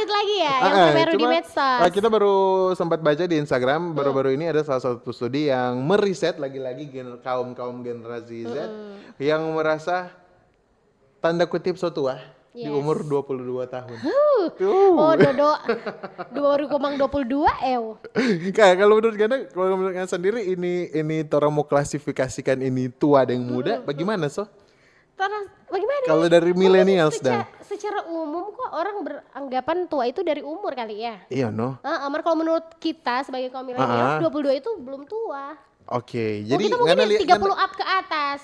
update lagi ya yang terbaru di Cuma medsos. kita baru sempat baca di Instagram baru-baru ini ada salah satu studi yang meriset lagi-lagi kaum generasi Z yang merasa tanda kutip so tua di Yes. umur 22 tahun. Oh, Dodo 2022 Kayak kalau menurut Gana sendiri ini orang mau klasifikasikan ini tua dan muda, bagaimana so? Terus bagaimana? Kalau dari Mungkin millennials dan secara umum kok orang beranggapan tua itu dari umur kali ya. iya no. Kalau menurut kita sebagai kaum milenial 22 itu belum tua. Oke, Oh, jadi kita mungkin Ngana yang 30 up ke atas.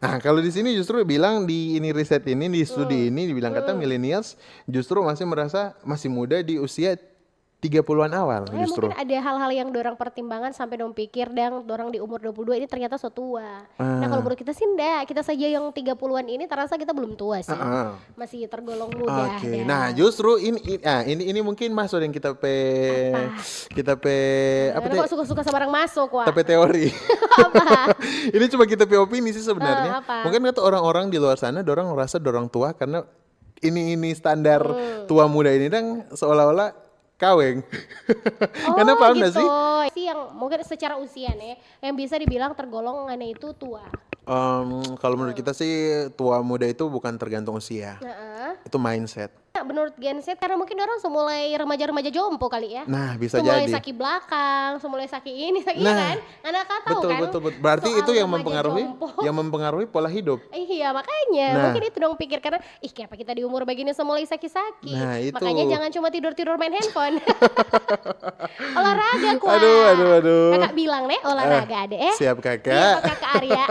Nah, kalau di sini justru bilang di ini riset ini di studi ini dibilang kata millennials justru masih merasa masih muda di usia 30-an awal justru. Mungkin ada hal-hal yang dorang pertimbangan sampai dong pikir dan dorang di umur 22 ini ternyata so tua. Nah, kalau menurut kita sih enggak, kita saja yang 30-an ini terasa kita belum tua sih. Masih tergolong muda. Oke. dah. Nah, justru ini mungkin masuk yang kita apa Kok suka-suka sama orang masuk, wah. tapi teori. Apa? Ini cuma kita opini sih sebenarnya. Apa? Mungkin kata orang-orang di luar sana dorang ngerasa dorang tua karena ini standar tua muda ini dan seolah-olah kaweng. Karena paham gitu. gak sih? Sih yang mungkin secara usia nih yang bisa dibilang tergolong ngana itu tua. Kalau menurut kita sih tua muda itu bukan tergantung usia. Itu mindset. Nah, menurut Gen Z karena mungkin orang semulai remaja-remaja jompo kali ya. Nah, bisa semulai jadi. saki belakang, semulai saki ini, saki Nah, kan. Anak tahu betul, kan. betul. Berarti soal itu yang remaja mempengaruhi pola hidup. Iya makanya Nah. mungkin itu dong pikir karena kayak apa kita di umur begini semulai saki-saki. Nah, itu. Makanya jangan cuma tidur-tidur main handphone. Olahraga kuat. Aduh. Kakak bilang nih olahraga adek. Siap Iya kakak. kakak Arya.